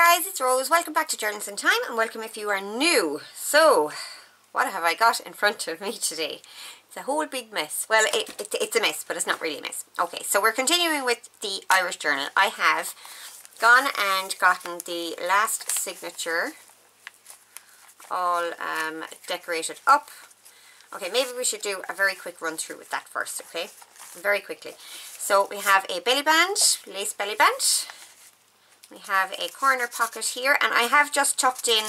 guys, it's Rose. Welcome back to Journals in Time, and welcome if you are new. So, what have I got in front of me today? It's a whole big mess. Well, it's a mess, but it's not really a mess. Okay, so we're continuing with the Irish journal. I have gone and gotten the last signature all decorated up. Okay, maybe we should do a very quick run through with that first, okay? Very quickly. So we have a belly band, lace belly band. We have a corner pocket here, and I have just tucked in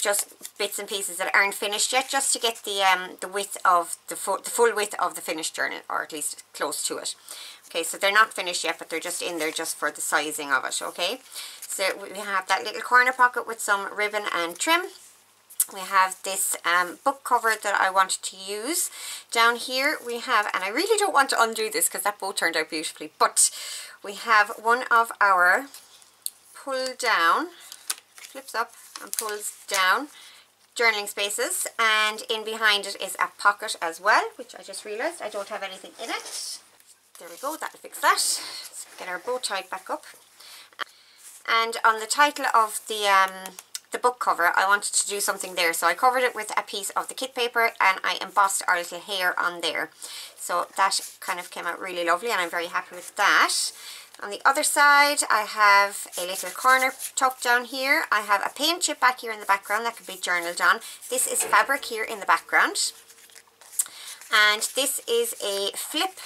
just bits and pieces that aren't finished yet, just to get the width of the full width of the finished journal, or at least close to it. Okay, so they're not finished yet, but they're just in there just for the sizing of it. Okay, so we have that little corner pocket with some ribbon and trim. We have this book cover that I wanted to use. Down here we have, and I really don't want to undo this because that bow turned out beautifully, but we have one of our pull down, flips up and pulls down journaling spaces, and in behind it is a pocket as well, which I just realized I don't have anything in it. There we go, that'll fix that. Let's get our bow tied back up. And on the title of the book cover, I wanted to do something there, so I covered it with a piece of the kit paper and I embossed our little hair on there. So that kind of came out really lovely, and I'm very happy with that. On the other side, I have a little corner tuck down here. I have a paint chip back here in the background that could be journaled on. This is fabric here in the background. And this is a flip,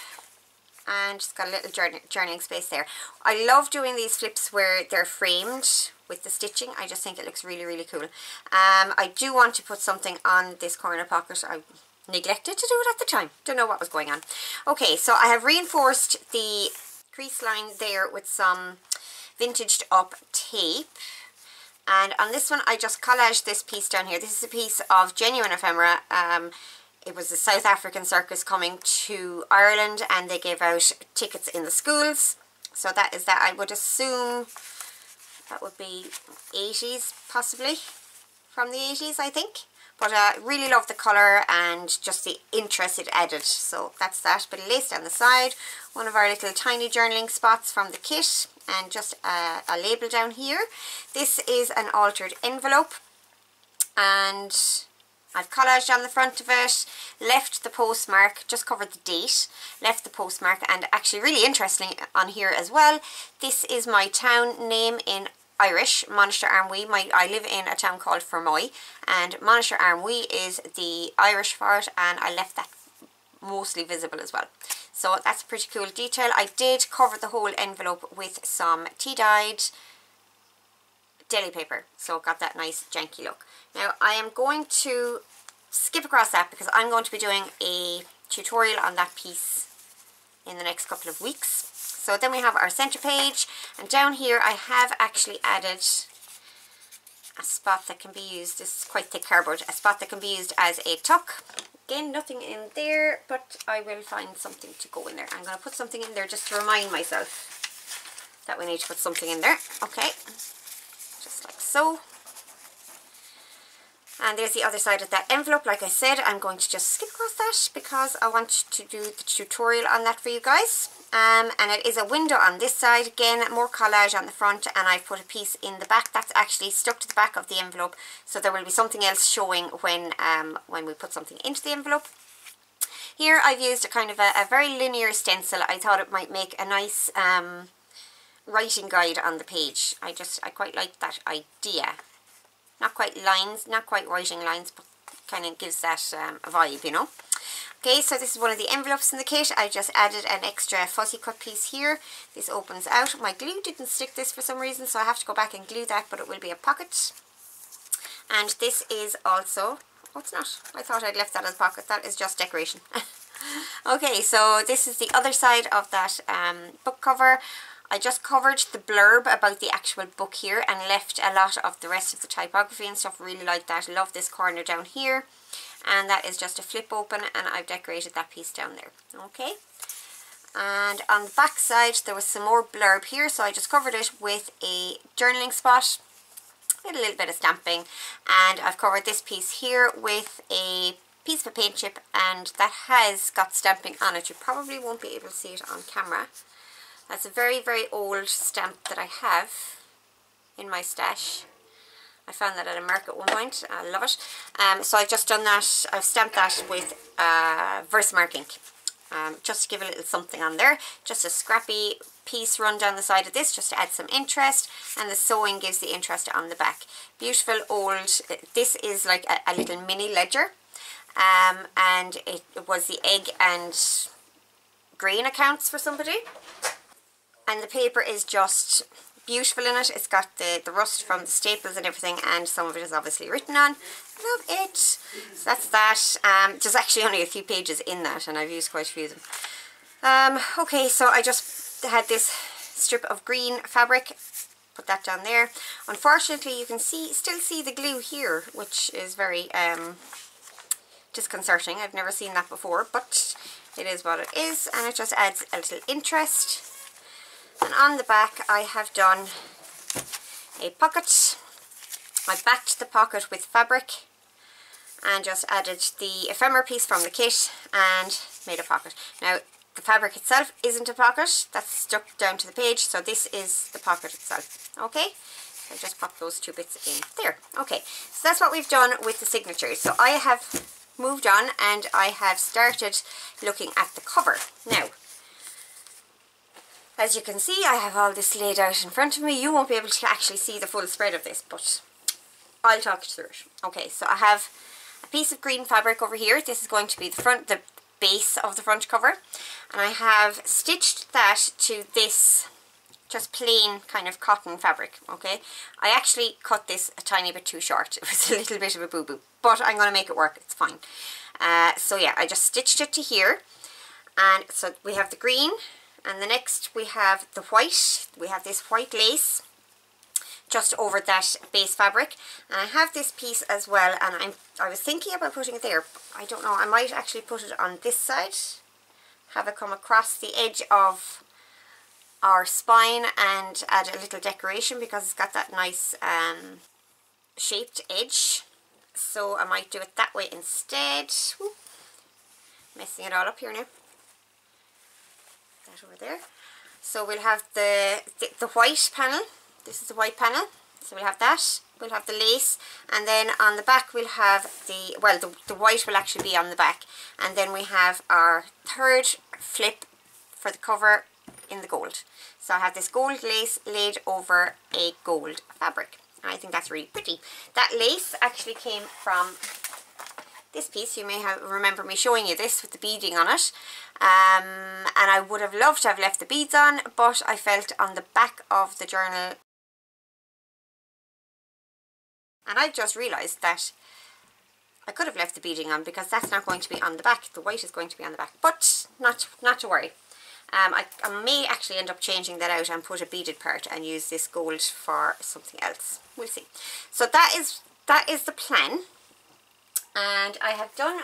and it's got a little journaling space there. I love doing these flips where they're framed with the stitching. I just think it looks really, really cool. I do want to put something on this corner pocket. I neglected to do it at the time. Don't know what was going on. Okay, so I have reinforced the crease line there with some vintaged up tape, and on this one I just collaged this piece down here. This is a piece of genuine ephemera. It was a South African circus coming to Ireland, and they gave out tickets in the schools, so that is that. I would assume that would be 80s, possibly from the 80s, I think. But I really love the colour and just the interest it added. So that's that. But lace down the side, one of our little tiny journaling spots from the kit, and just a label down here. This is an altered envelope, and I've collaged on the front of it, left the postmark, just covered the date, left the postmark, and actually really interesting on here as well, this is my town name in Irish, Monasterarmwee. I live in a town called Fermoy, and Monasterarmwee is the Irish for it, and I left that mostly visible as well. So that's a pretty cool detail. I did cover the whole envelope with some tea-dyed deli paper, so it got that nice janky look. Now I am going to skip across that because I'm going to be doing a tutorial on that piece in the next couple of weeks. So then we have our center page, and down here I have actually added a spot that can be used, this is quite thick cardboard, a spot that can be used as a tuck. Again, nothing in there, but I will find something to go in there. I'm going to put something in there just to remind myself that we need to put something in there. Okay, just like so. And there's the other side of that envelope. Like I said, I'm going to just skip across that because I want to do the tutorial on that for you guys. And it is a window on this side. Again, more collage on the front, and I've put a piece in the back that's actually stuck to the back of the envelope, so there will be something else showing when we put something into the envelope. Here I've used a kind of a very linear stencil. I thought it might make a nice writing guide on the page. I quite like that idea. Not quite lines, not quite writing lines, but kind of gives that vibe, you know. Okay, so this is one of the envelopes in the kit. I just added an extra fuzzy cut piece here. This opens out. My glue didn't stick this for some reason, so I have to go back and glue that, but it will be a pocket. And this is also, oh, it's not. I thought I'd left that as a pocket. That is just decoration. Okay, so this is the other side of that book cover. I just covered the blurb about the actual book here and left a lot of the rest of the typography and stuff. Really like that. Love this corner down here. And that is just a flip open, and I've decorated that piece down there. Okay. And on the back side there was some more blurb here, so I just covered it with a journaling spot. A little bit of stamping. And I've covered this piece here with a piece of a paint chip, and that has got stamping on it. You probably won't be able to see it on camera. That's a very, very old stamp that I have. in my stash. I found that at a market at one point. I love it. So I've just done that. I've stamped that with Versamark ink. Just to give a little something on there. Just a scrappy piece run down the side of this just to add some interest, and the sewing gives the interest on the back. Beautiful old, this is like a little mini ledger, and it was the egg and grain accounts for somebody, and the paper is just beautiful in it. It's got the rust from the staples and everything, and some of it is obviously written on. Love it. So that's that. There's actually only a few pages in that, and I've used quite a few of them. Okay, so I just had this strip of green fabric, put that down there. Unfortunately, you can still see the glue here, which is very disconcerting. I've never seen that before, but it is what it is, and it just adds a little interest. And on the back I have done a pocket. I backed the pocket with fabric and just added the ephemera piece from the kit and made a pocket. Now the fabric itself isn't a pocket, that's stuck down to the page, so this is the pocket itself. Okay, so I just pop those two bits in there. Okay, so that's what we've done with the signatures. So I have moved on and I have started looking at the cover. Now, as you can see, I have all this laid out in front of me. You won't be able to actually see the full spread of this, but I'll talk you through it. Okay, so I have a piece of green fabric over here. This is going to be the base of the front cover. And I have stitched that to this just plain kind of cotton fabric, okay? I actually cut this a tiny bit too short. It was a little bit of a boo-boo, but I'm going to make it work. It's fine. So yeah, I just stitched it to here. And so we have the green. And the next we have the white. We have this white lace just over that base fabric. And I have this piece as well, and I was thinking about putting it there. I don't know, I might actually put it on this side. Have it come across the edge of our spine and add a little decoration because it's got that nice shaped edge. So I might do it that way instead. Whoop. Messing it all up here now. Over there. So we'll have the white panel. This is the white panel. So we'll have that. We'll have the lace, and then on the back we'll have the white will actually be on the back, and then we have our third flip for the cover in the gold. So I have this gold lace laid over a gold fabric, and I think that's really pretty. That lace actually came from this piece. You may remember me showing you this with the beading on it, and I would have loved to have left the beads on, but I felt on the back of the journal, and I just realised that I could have left the beading on because that's not going to be on the back. The white is going to be on the back, but not to worry. I may actually end up changing that out and put a beaded part and use this gold for something else. We'll see. So that is the plan. And I have done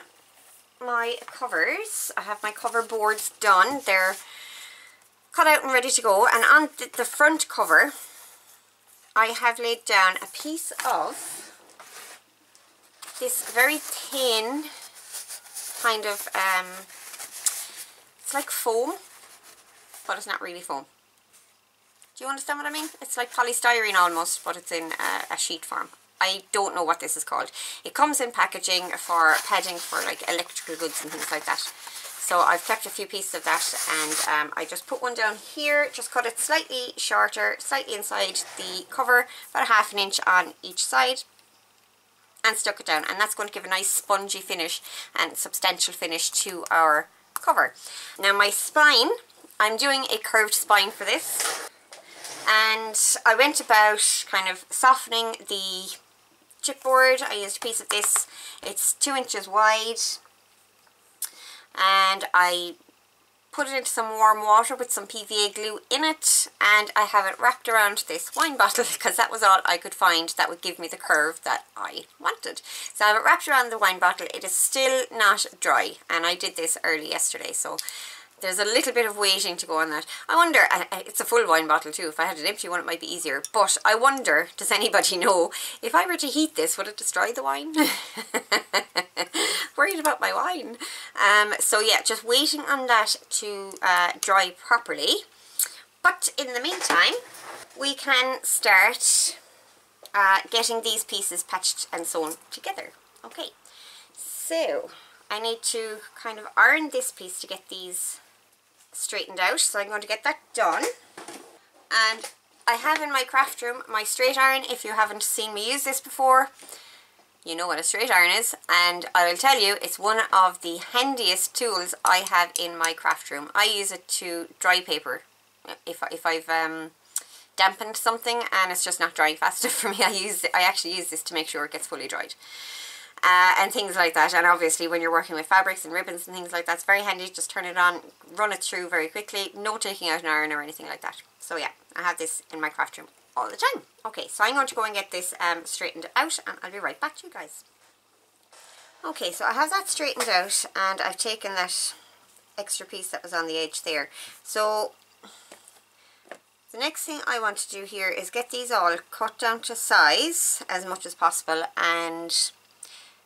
my covers. I have my cover boards done. They're cut out and ready to go. And on the front cover, I have laid down a piece of this very thin kind of, it's like foam, but it's not really foam. Do you understand what I mean? It's like polystyrene almost, but it's in a sheet form. I don't know what this is called. It comes in packaging for padding for like electrical goods and things like that. So I've kept a few pieces of that, and I just put one down here, just cut it slightly shorter, slightly inside the cover, about 1/2 inch on each side, and stuck it down. And that's going to give a nice spongy finish and substantial finish to our cover. Now my spine, I'm doing a curved spine for this, and I went about kind of softening the chipboard. I used a piece of this. It's 2 inches wide, and I put it into some warm water with some PVA glue in it, and I have it wrapped around this wine bottle because that was all I could find that would give me the curve that I wanted. So I have it wrapped around the wine bottle. It is still not dry, and I did this early yesterday, so there's a little bit of waiting to go on that. I wonder, it's a full wine bottle too. If I had an empty one it might be easier, but I wonder, does anybody know, if I were to heat this, would it destroy the wine? Worried about my wine. So yeah, just waiting on that to dry properly. But in the meantime, we can start getting these pieces patched and sewn together. Okay, so I need to kind of iron this piece to get these straightened out, so I'm going to get that done. And I have in my craft room my straight iron. If you haven't seen me use this before, you know what a straight iron is, and I will tell you, it's one of the handiest tools I have in my craft room. I use it to dry paper. If I've dampened something and it's just not drying fast enough for me, I actually use this to make sure it gets fully dried. And things like that. And obviously when you're working with fabrics and ribbons and things like that, it's very handy. Just turn it on, run it through very quickly, no taking out an iron or anything like that. So yeah, I have this in my craft room all the time. Okay, so I'm going to go and get this straightened out, and I'll be right back to you guys. Okay, so I have that straightened out, and I've taken that extra piece that was on the edge there. So the next thing I want to do here is get these all cut down to size as much as possible and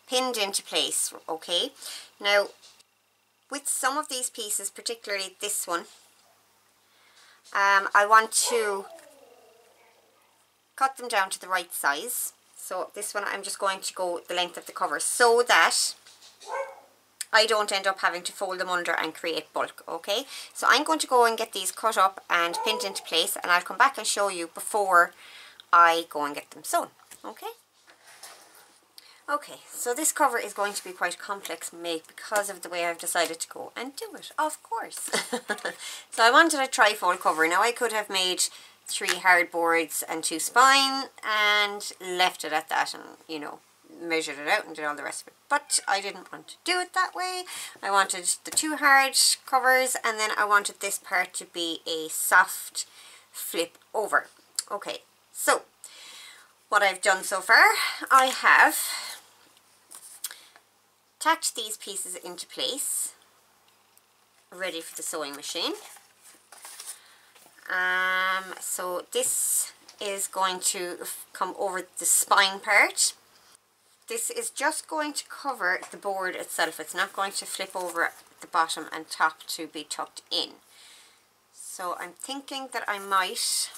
pinned into place. Okay, now with some of these pieces, particularly this one, I want to cut them down to the right size. So this one I'm just going to go the length of the cover so that I don't end up having to fold them under and create bulk. Okay, so I'm going to go and get these cut up and pinned into place, and I'll come back and show you before I go and get them sewn. Okay. Okay, so this cover is going to be quite complex make because of the way I've decided to go and do it, of course. So I wanted a trifold cover. Now I could have made 3 hardboards and 2 spine and left it at that and, you know, measured it out and did all the rest of it. But I didn't want to do it that way. I wanted the 2 hard covers, and then I wanted this part to be a soft flip over. Okay, so what I've done so far, I have tacked these pieces into place, ready for the sewing machine. So this is going to come over the spine part. This is just going to cover the board itself. It's not going to flip over at the bottom and top to be tucked in. So I'm thinking that I might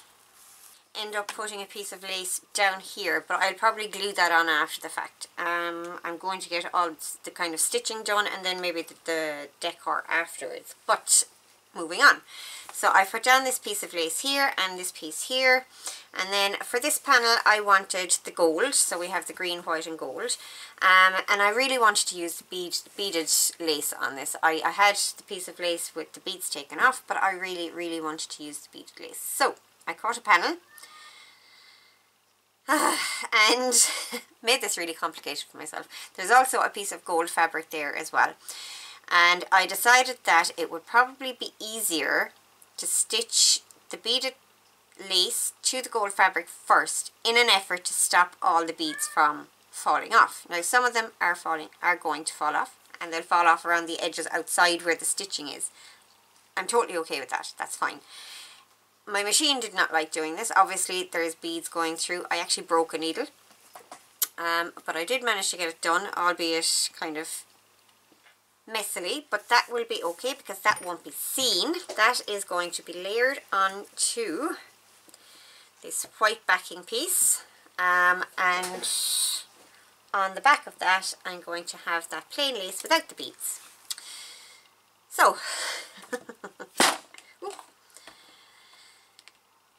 end up putting a piece of lace down here, but I'll probably glue that on after the fact. I'm going to get all the kind of stitching done and then maybe the decor afterwards. But moving on. So I put down this piece of lace here and this piece here, and then for this panel I wanted the gold, so we have the green, white and gold, and I really wanted to use the beaded lace on this. I had the piece of lace with the beads taken off, but I really wanted to use the beaded lace. So I cut a panel and made this really complicated for myself. There's also a piece of gold fabric there as well, and I decided that it would probably be easier to stitch the beaded lace to the gold fabric first in an effort to stop all the beads from falling off. Now some of them are going to fall off, and they'll fall off around the edges outside where the stitching is. I'm totally okay with that, that's fine. My machine did not like doing this. Obviously there's beads going through. I actually broke a needle, but I did manage to get it done, albeit kind of messily, but that will be okay because that won't be seen. That is going to be layered onto this white backing piece, and on the back of that I'm going to have that plain lace without the beads. So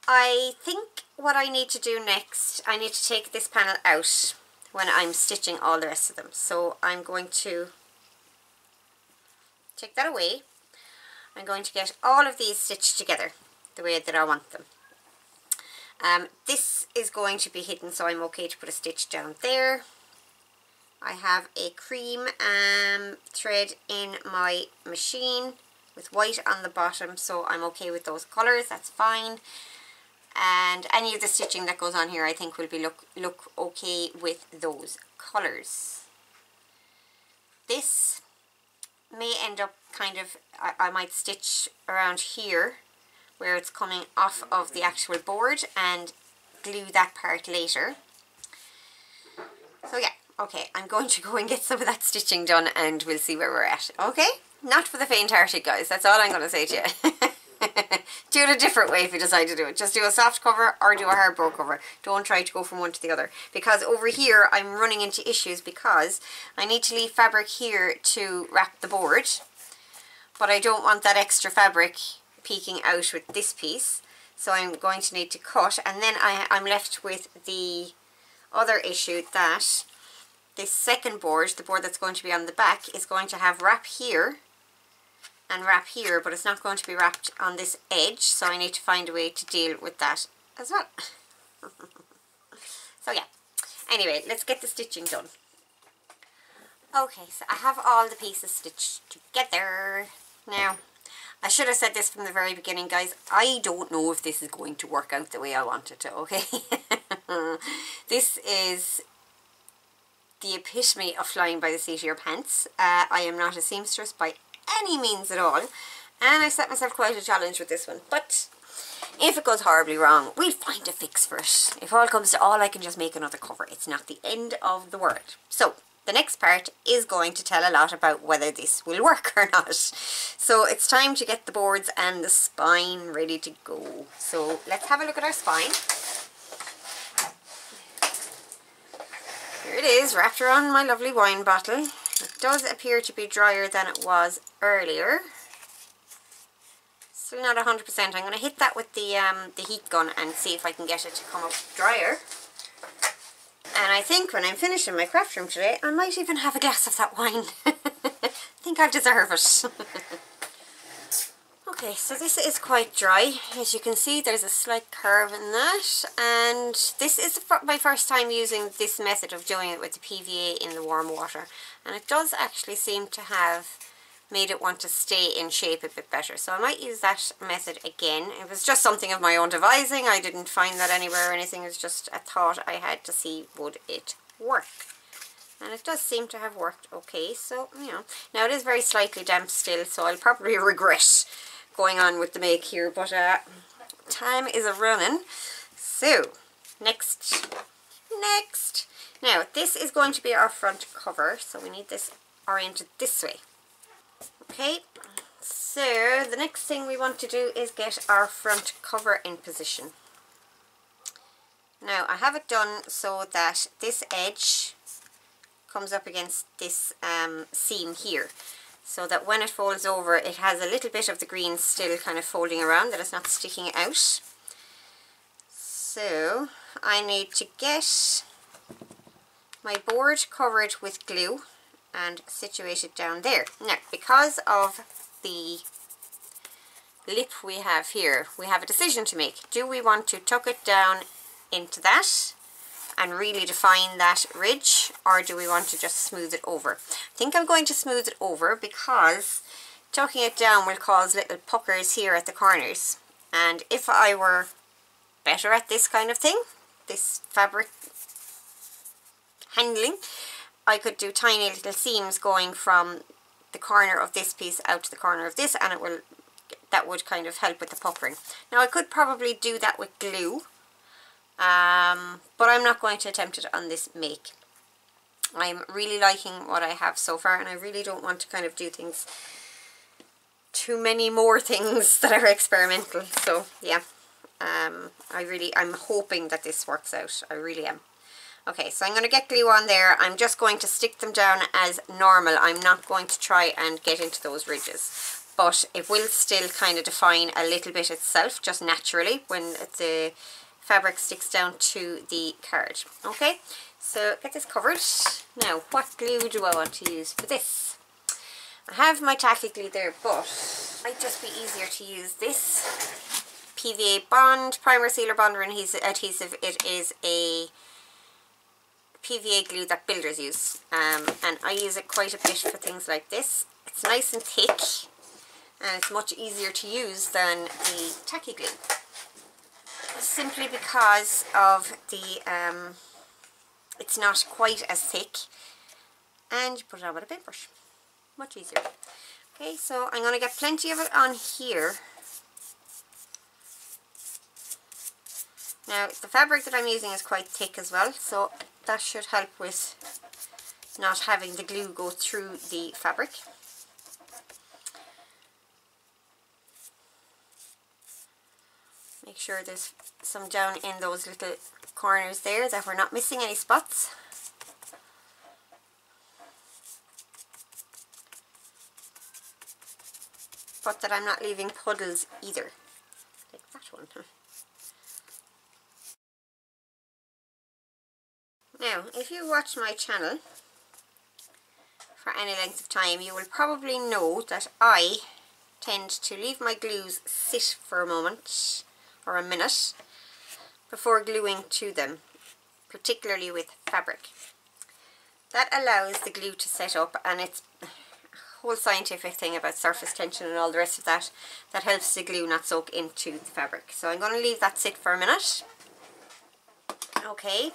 I think what I need to do next, I need to take this panel out when I'm stitching all the rest of them. So I'm going to take that away. I'm going to get all of these stitched together the way that I want them. This is going to be hidden, so I'm okay to put a stitch down there. I have a cream thread in my machine with white on the bottom, so I'm okay with those colours, that's fine. And any of the stitching that goes on here I think will be look okay with those colours. This may end up kind of, I might stitch around here where it's coming off of the actual board and glue that part later. So yeah, okay, I'm going to go and get some of that stitching done and we'll see where we're at. Okay, not for the faint-hearted guys, that's all I'm going to say to you. Do it a different way if you decide to do it. Just do a soft cover or do a hardboard cover. Don't try to go from one to the other. Because over here I'm running into issues because I need to leave fabric here to wrap the board. But I don't want that extra fabric peeking out with this piece. So I'm going to need to cut. And then I'm left with the other issue that this second board, the board that's going to be on the back, is going to have wrap here and wrap here, but it's not going to be wrapped on this edge, so I need to find a way to deal with that as well. So yeah, anyway, let's get the stitching done. Okay, so I have all the pieces stitched together. Now, I should have said this from the very beginning, guys. I don't know if this is going to work out the way I want it to, okay? This is the epitome of flying by the seat of your pants. I am not a seamstress by any means at all, and I set myself quite a challenge with this one, but if it goes horribly wrong, we'll find a fix for it. If all comes to all, I can just make another cover. It's not the end of the world. So the next part is going to tell a lot about whether this will work or not. So it's time to get the boards and the spine ready to go. So let's have a look at our spine. Here it is, wrapped around my lovely wine bottle. It does appear to be drier than it was earlier. Still not 100%. I'm going to hit that with the heat gun and see if I can get it to come up drier. And I think when I'm finishing my craft room today, I might even have a glass of that wine. I think I deserve it. Okay, so this is quite dry. As you can see, there's a slight curve in that, and this is my first time using this method of doing it with the PVA in the warm water, and it does actually seem to have made it want to stay in shape a bit better, so I might use that method again. It was just something of my own devising. I didn't find that anywhere or anything. It's just a thought I had to see would it work, and it does seem to have worked okay. So, you know, now it is very slightly damp still, so I'll probably regret going on with the make here, but time is a running. So next, now this is going to be our front cover, so we need this oriented this way. Okay, so the next thing we want to do is get our front cover in position. Now I have it done so that this edge comes up against this seam here, so that when it folds over, it has a little bit of the green still kind of folding around, that it's not sticking out. So I need to get my board covered with glue and situated down there. Now, because of the lip we have here, we have a decision to make. Do we want to tuck it down into that and really define that ridge, or do we want to just smooth it over? I think I'm going to smooth it over because tucking it down will cause little puckers here at the corners, and if I were better at this kind of thing, this fabric handling, I could do tiny little seams going from the corner of this piece out to the corner of this, and that would kind of help with the puckering. Now I could probably do that with glue, but I'm not going to attempt it on this make. I'm really liking what I have so far, and I really don't want to kind of do things, too many more things that are experimental. So yeah, I'm hoping that this works out. I really am. Okay, so I'm going to get glue on there. I'm just going to stick them down as normal. I'm not going to try and get into those ridges, but it will still kind of define a little bit itself, just naturally, when the fabric sticks down to the card. Okay, so get this covered. Now, what glue do I want to use for this? I have my tacky glue there, but it might just be easier to use this PVA Bond Primer Sealer Bonder and Adhesive. It is a PVA glue that builders use, and I use it quite a bit for things like this. It's nice and thick, and it's much easier to use than the tacky glue, simply because of the it's not quite as thick, and you put it on with a paintbrush, much easier. Okay, so I'm going to get plenty of it on here. Now the fabric that I'm using is quite thick as well, so that should help with not having the glue go through the fabric. Make sure there's some down in those little corners there, that we're not missing any spots. But that I'm not leaving puddles either, like that one. Now, if you watch my channel for any length of time, you will probably know that I tend to leave my glues sit for a moment or a minute before gluing to them, particularly with fabric. That allows the glue to set up, and it's a whole scientific thing about surface tension and all the rest of that that helps the glue not soak into the fabric. So I'm going to leave that sit for a minute. Okay.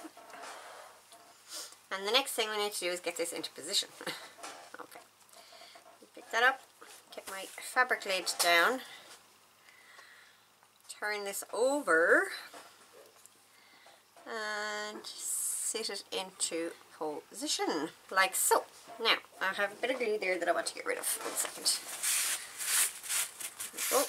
And the next thing we need to do is get this into position. Okay. Pick that up, get my fabric laid down, turn this over, and sit it into position, like so. Now, I have a bit of glue there that I want to get rid of. 1 second. There we go.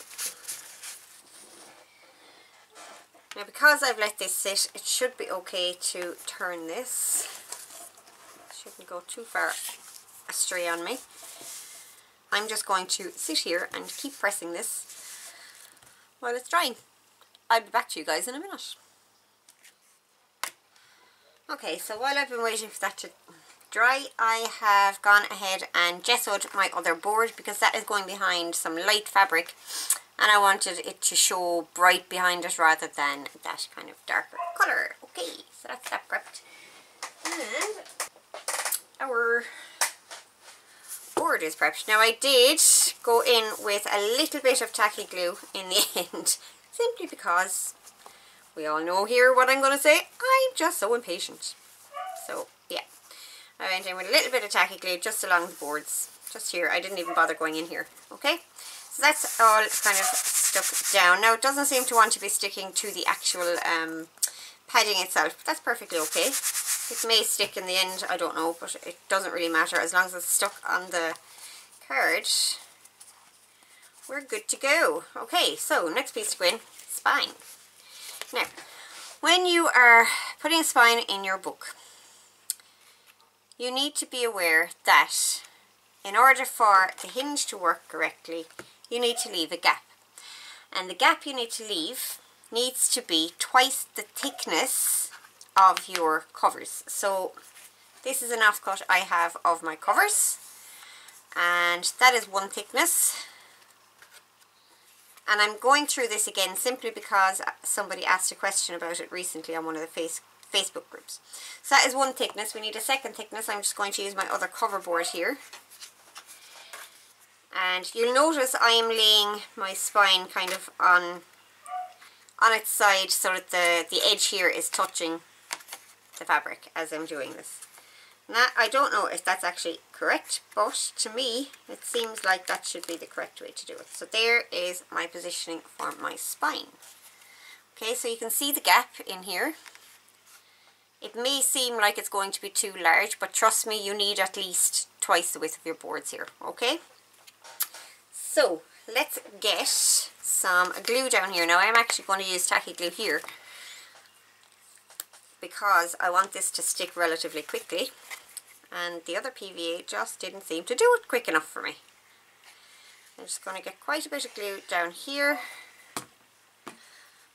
Now, because I've let this sit, it should be okay to turn this. Shouldn't go too far astray on me. I'm just going to sit here and keep pressing this while it's drying. I'll be back to you guys in a minute. Okay, so while I've been waiting for that to dry, I have gone ahead and gessoed my other board, because that is going behind some light fabric and I wanted it to show bright behind it rather than that kind of darker colour. Okay, so that's that prepped. And our board is prepped. Now, I did go in with a little bit of tacky glue in the end, simply because we all know here what I'm going to say. I'm just so impatient. So, yeah. I went in with a little bit of tacky glue just along the boards. Just here. I didn't even bother going in here. Okay? So that's all kind of stuck down. Now, it doesn't seem to want to be sticking to the actual padding itself. But that's perfectly okay. It may stick in the end, I don't know, but it doesn't really matter. As long as it's stuck on the card, we're good to go. Okay, so next piece to go in, spine. Now, when you are putting a spine in your book, you need to be aware that in order for the hinge to work correctly, you need to leave a gap. And the gap you need to leave needs to be twice the thickness of your covers. So this is an offcut I have of my covers, and that is 1 thickness. And I'm going through this again simply because somebody asked a question about it recently on one of the Facebook groups. So that is 1 thickness. We need a 2nd thickness. I'm just going to use my other cover board here. And you'll notice I am laying my spine kind of on its side so that the edge here is touching the fabric as I'm doing this. Now, I don't know if that's actually correct, but to me it seems like that should be the correct way to do it. So there is my positioning for my spine. Okay, so you can see the gap in here. It may seem like it's going to be too large, but trust me, you need at least twice the width of your boards here. Okay, so let's get some glue down here. Now, I'm actually going to use tacky glue here because I want this to stick relatively quickly, and the other PVA just didn't seem to do it quick enough for me. I'm just going to get quite a bit of glue down here.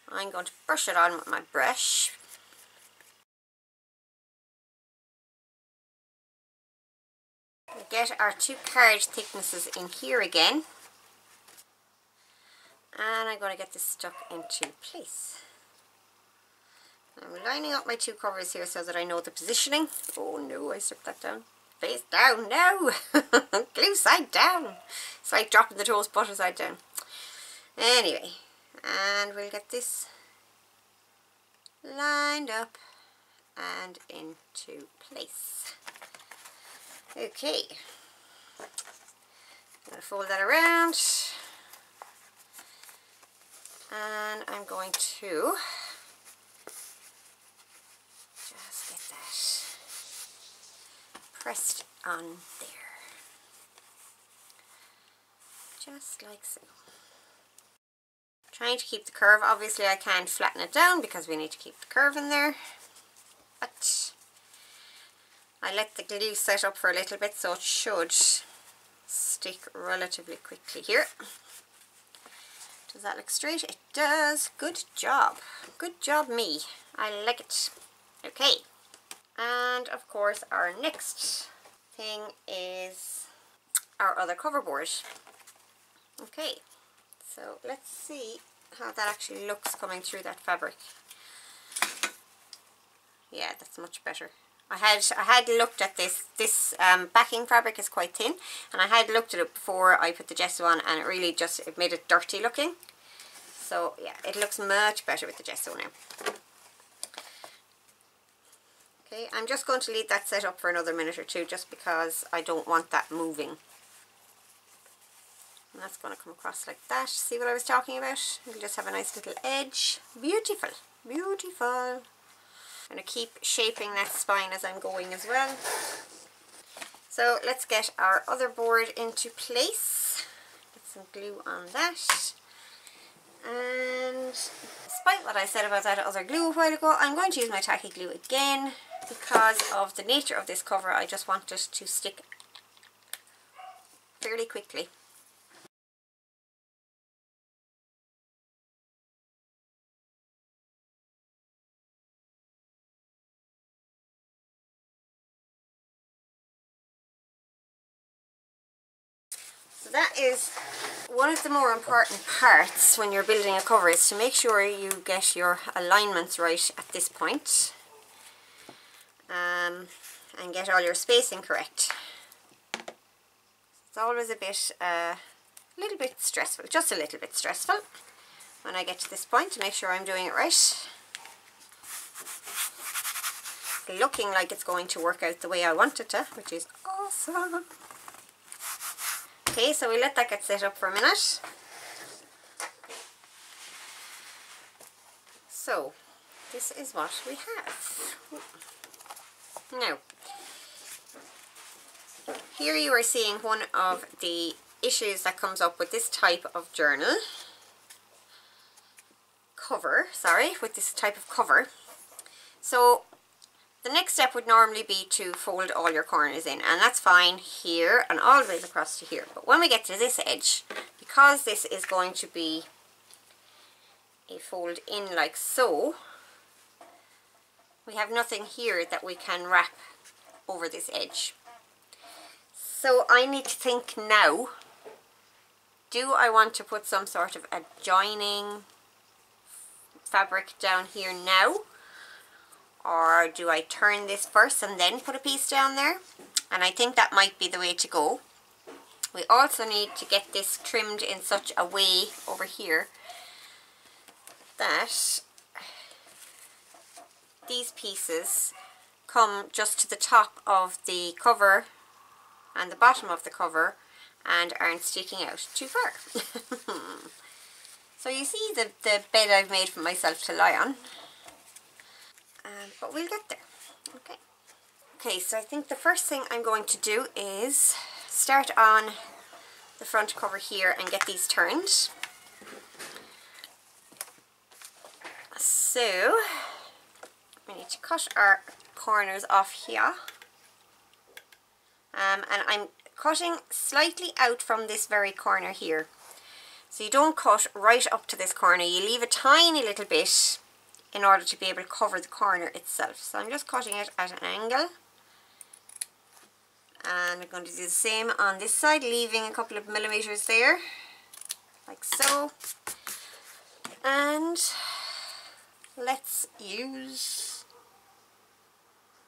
I'm going to brush it on with my brush. We get our 2 card thicknesses in here again, and I'm going to get this stuck into place. I'm lining up my 2 covers here so that I know the positioning. Oh no, I stuck that down. Face down, no! Glue side down. It's like dropping the toast butter side down. Anyway, and we'll get this lined up and into place. Okay. I'm going to fold that around. And I'm going to pressed on there, just like so. trying to keep the curve. Obviously I can't flatten it down because we need to keep the curve in there, but I let the glue set up for a little bit, so it should stick relatively quickly here. Does that look straight? It does. Good job. Good job me. I like it. Okay. And of course our next thing is our other cover board. Okay. So let's see how that actually looks coming through that fabric. Yeah, that's much better. I had looked at this. This backing fabric is quite thin, and I had looked at it before I put the gesso on, and it really it made it dirty looking. So yeah, it looks much better with the gesso now. Okay, I'm just going to leave that set up for another minute or two, just because I don't want that moving. And that's going to come across like that. See what I was talking about? We'll just have a nice little edge. Beautiful, beautiful. I'm going to keep shaping that spine as I'm going as well. So let's get our other board into place. Get some glue on that. And despite what I said about that other glue a while ago, I'm going to use my tacky glue again because of the nature of this cover. I just want it to stick fairly quickly. So that is one of the more important parts when you're building a cover, is to make sure you get your alignments right at this point, and get all your spacing correct. It's always a little bit stressful, just a little bit stressful when I get to this point, to make sure I'm doing it right. Looking like it's going to work out the way I want it to, which is awesome. Okay, so we let that get set up for a minute. So, this is what we have. Now, here you are seeing one of the issues that comes up with this type of journal cover, with this type of cover. So, the next step would normally be to fold all your corners in, and that's fine here and all the way across to here. But when we get to this edge, because this is going to be a fold in like so, we have nothing here that we can wrap over this edge. So I need to think now, do I want to put some sort of adjoining fabric down here now? Or do I turn this first and then put a piece down there? And I think that might be the way to go. We also need to get this trimmed in such a way over here that these pieces come just to the top of the cover and the bottom of the cover and aren't sticking out too far. So you see the bed I've made for myself to lie on. But we'll get there. Okay. Okay, so I think the first thing I'm going to do is start on the front cover here and get these turned. So we need to cut our corners off here. And I'm cutting slightly out from this very corner here. So you don't cut right up to this corner, you leave a tiny little bit in order to be able to cover the corner itself. So I'm just cutting it at an angle. And I'm going to do the same on this side, leaving a couple of millimeters there, like so. And let's use,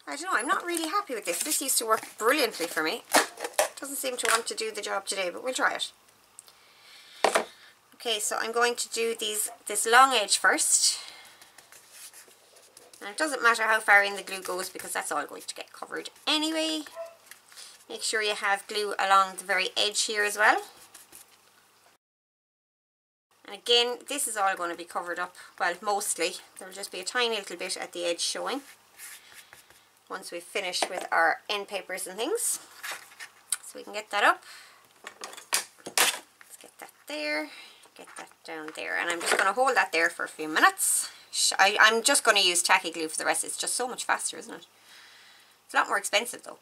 I don't know, I'm not really happy with this. This used to work brilliantly for me. Doesn't seem to want to do the job today, but we'll try it. Okay, so I'm going to do this long edge first. And it doesn't matter how far in the glue goes because that's all going to get covered anyway. Make sure you have glue along the very edge here as well. And again, this is all going to be covered up, well, mostly. There will just be a tiny little bit at the edge showing once we've finished with our end papers and things. So we can get that up. Let's get that there. get that down there, and I'm just going to hold that there for a few minutes. I'm just going to use tacky glue for the rest. It's just so much faster, isn't it? It's a lot more expensive though.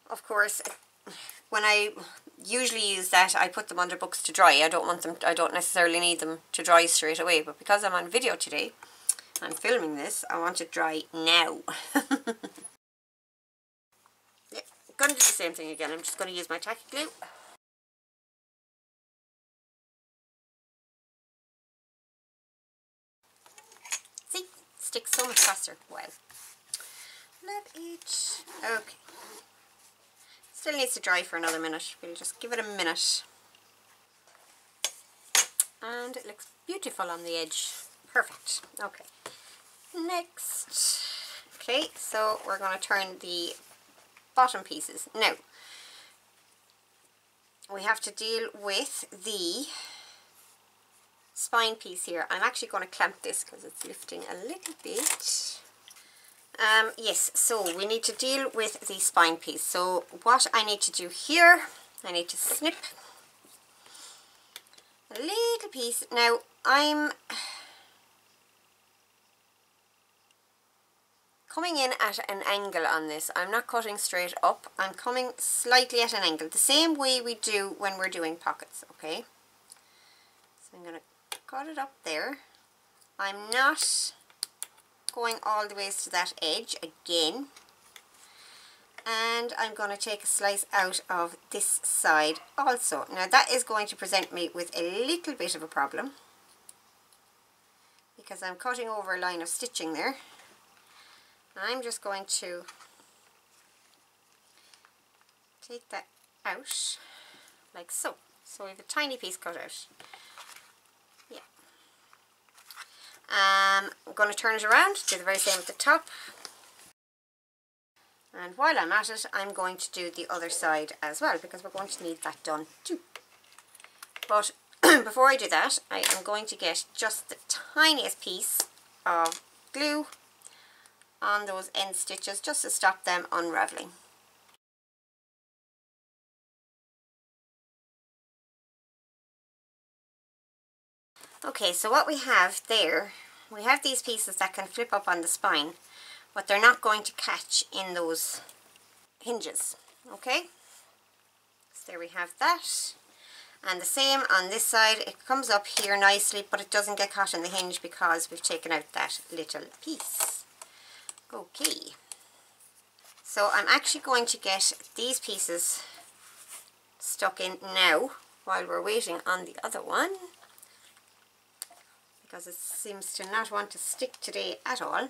Of course, when I usually use that, I put them under books to dry. I don't necessarily need them to dry straight away, but because I'm on video today, I'm filming this, I want it dry now. Yeah, I'm going to do the same thing again. I'm just going to use my tacky glue. See, it sticks so much faster. Well, love it. Okay. Still needs to dry for another minute. We'll just give it a minute. And it looks beautiful on the edge. Perfect. Okay. Next. Okay, so we're going to turn the bottom pieces. Now, we have to deal with the spine piece here. I'm actually going to clamp this because it's lifting a little bit. Yes, so we need to deal with the spine piece. So what I need to do here, I need to snip a little piece. Now I'm coming in at an angle on this. I'm not cutting straight up. I'm coming slightly at an angle, the same way we do when we're doing pockets, okay? So I'm going to cut it up there. I'm not going all the ways to that edge again, and I'm going to take a slice out of this side also. Now that is going to present me with a little bit of a problem because I'm cutting over a line of stitching there. I'm just going to take that out like so. So we have a tiny piece cut out. Yeah. I'm going to turn it around, do the very same at the top, and while I'm at it, I'm going to do the other side as well because we're going to need that done too. But before I do that, I am going to get just the tiniest piece of glue on those end stitches just to stop them unraveling. Okay, so what we have there, we have these pieces that can flip up on the spine, but they're not going to catch in those hinges, okay? So there we have that. And the same on this side, it comes up here nicely, but it doesn't get caught in the hinge because we've taken out that little piece. Okay. So I'm actually going to get these pieces stuck in now while we're waiting on the other one, because it seems to not want to stick today at all.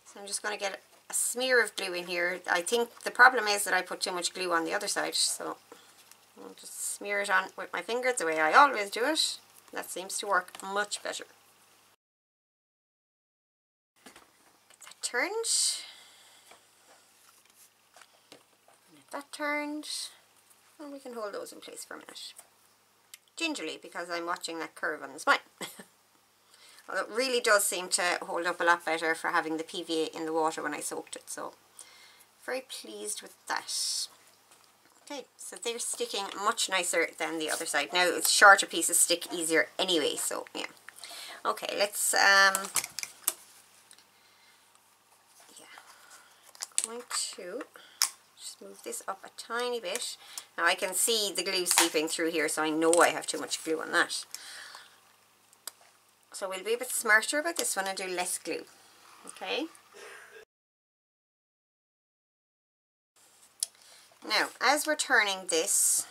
So I'm just going to get a smear of glue in here. I think the problem is that I put too much glue on the other side, so I'll just smear it on with my finger the way I always do it. That seems to work much better. Get that turned. Get that turned. And we can hold those in place for a minute. Gingerly, because I'm watching that curve on the spine. Well, it really does seem to hold up a lot better for having the PVA in the water when I soaked it, so very pleased with that. Okay, so they're sticking much nicer than the other side. Now, it's shorter pieces stick easier anyway, so yeah. Okay, let's going to just move this up a tiny bit. Now I can see the glue seeping through here, so I know I have too much glue on that. So we'll be a bit smarter about this one and do less glue. Okay. Now, as we're turning this,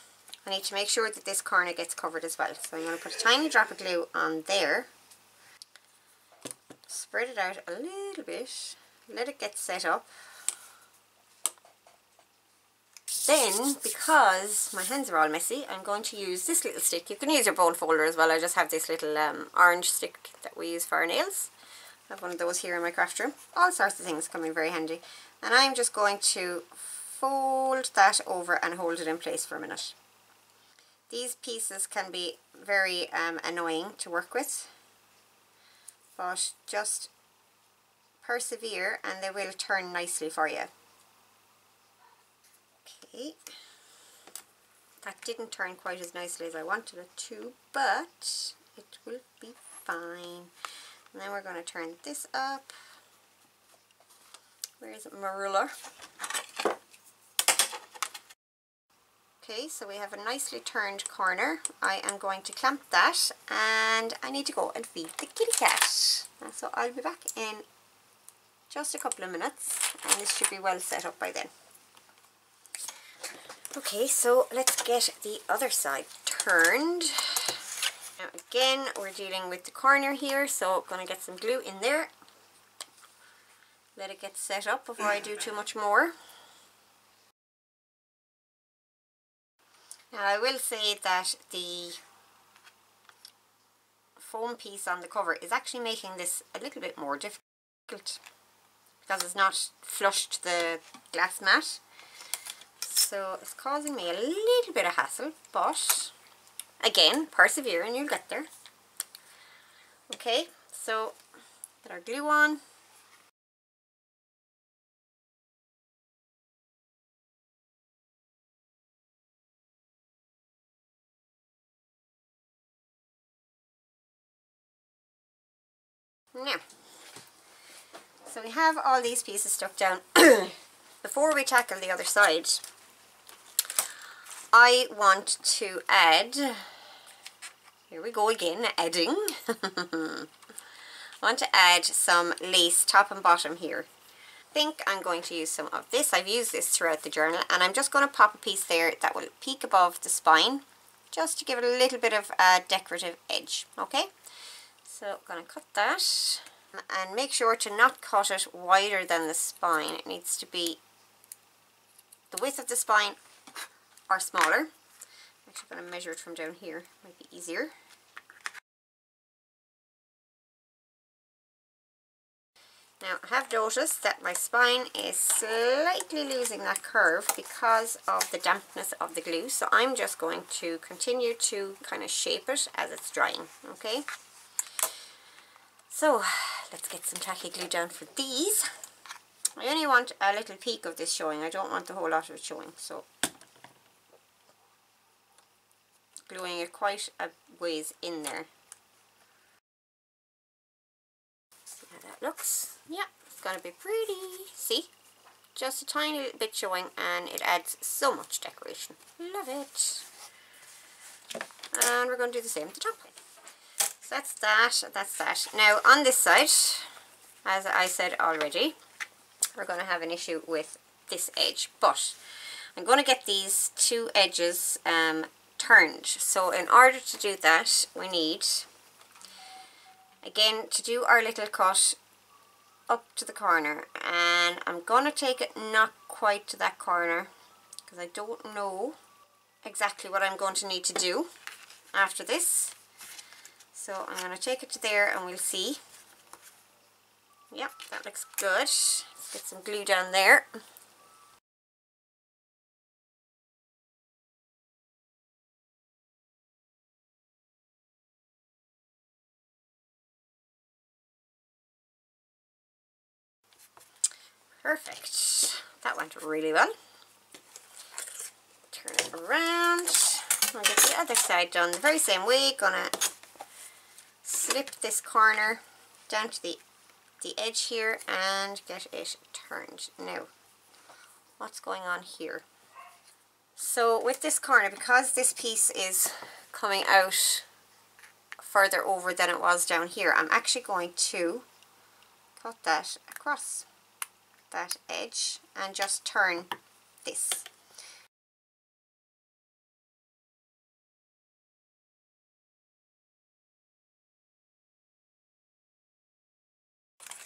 I need to make sure that this corner gets covered as well. So I'm going to put a tiny drop of glue on there. Spread it out a little bit. Let it get set up. Then, because my hands are all messy, I'm going to use this little stick. You can use your bone folder as well. I just have this little orange stick that we use for our nails. I have one of those here in my craft room. All sorts of things come in very handy. And I'm just going to fold that over and hold it in place for a minute. These pieces can be very annoying to work with, but just persevere and they will turn nicely for you. Okay, That didn't turn quite as nicely as I wanted it to, but it will be fine. And then we're going to turn this up. Where is it, my ruler? Okay, so we have a nicely turned corner. I am going to clamp that, and I need to go and feed the kitty cat. So I'll be back in just a couple of minutes, and this should be well set up by then. Okay, so let's get the other side turned. Now again, we're dealing with the corner here, so I'm going to get some glue in there. Let it get set up before I do too much more. Now I will say that the foam piece on the cover is actually making this a little bit more difficult because it's not flush to the glass mat. So it's causing me a little bit of hassle, but again, persevere and you'll get there. Okay, so get our glue on. Now, so we have all these pieces stuck down. Before we tackle the other side, I want to add, here we go again, adding. I want to add some lace top and bottom here. I think I'm going to use some of this. I've used this throughout the journal, and I'm just going to pop a piece there that will peek above the spine, just to give it a little bit of a decorative edge, okay? So I'm going to cut that, and make sure to not cut it wider than the spine. It needs to be the width of the spine or smaller. I'm actually going to measure it from down here, might be easier. Now I have noticed that my spine is slightly losing that curve because of the dampness of the glue, so I'm just going to continue to kind of shape it as it's drying, okay? So let's get some tacky glue down for these. I only want a little peek of this showing, I don't want the whole lot of it showing, so gluing it quite a ways in there. See how that looks? Yeah, it's going to be pretty. See? Just a tiny little bit showing, and it adds so much decoration. Love it. And we're going to do the same at the top. So that's that. Now on this side, as I said already, we're going to have an issue with this edge, but I'm going to get these two edges turned. So in order to do that, we need, again, to do our little cut up to the corner, and I'm going to take it not quite to that corner because I don't know exactly what I'm going to need to do after this. So I'm going to take it to there and we'll see. Yep, that looks good. Let's get some glue down there. Perfect. That went really well. Turn it around. I'll get the other side done the very same way. Gonna slip this corner down to the edge here and get it turned. Now, what's going on here? So with this corner, because this piece is coming out further over than it was down here, I'm actually going to cut that across that edge and just turn this.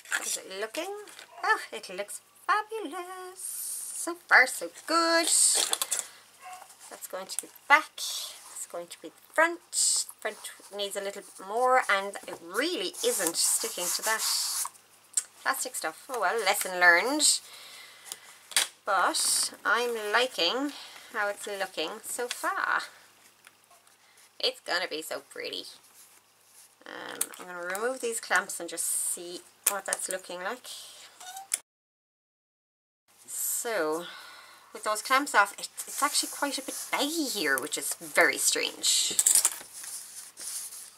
How's it looking? Oh, it looks fabulous. So far so good. That's going to be back. It's going to be the front. Front needs a little more, and it really isn't sticking to that plastic stuff. Oh well, lesson learned. But I'm liking how it's looking so far. It's gonna be so pretty. I'm going to remove these clamps and just see what that's looking like. So with those clamps off, it's actually quite a bit baggy here, which is very strange.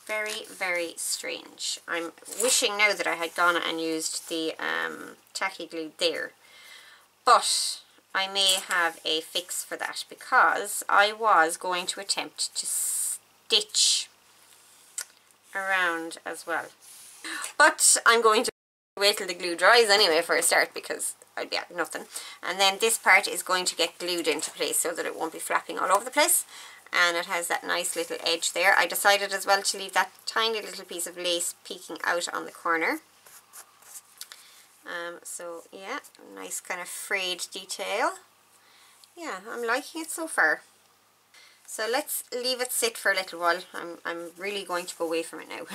Very, very strange. I'm wishing now that I had gone and used the tacky glue there. But I may have a fix for that, because I was going to attempt to stitch around as well. But I'm going to wait till the glue dries anyway for a start, because I'd be at nothing. And then this part is going to get glued into place so that it won't be flapping all over the place. And it has that nice little edge there. I decided as well to leave that tiny little piece of lace peeking out on the corner. So yeah, nice kind of frayed detail. Yeah, I'm liking it so far. So let's leave it sit for a little while. I'm really going to go away from it now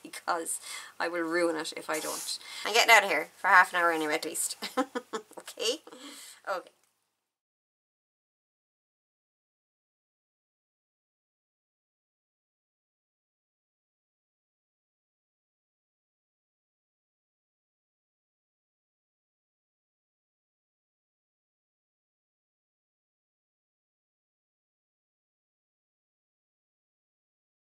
because I will ruin it if I don't. I'm getting out of here for half an hour anyway at least. Okay? Okay.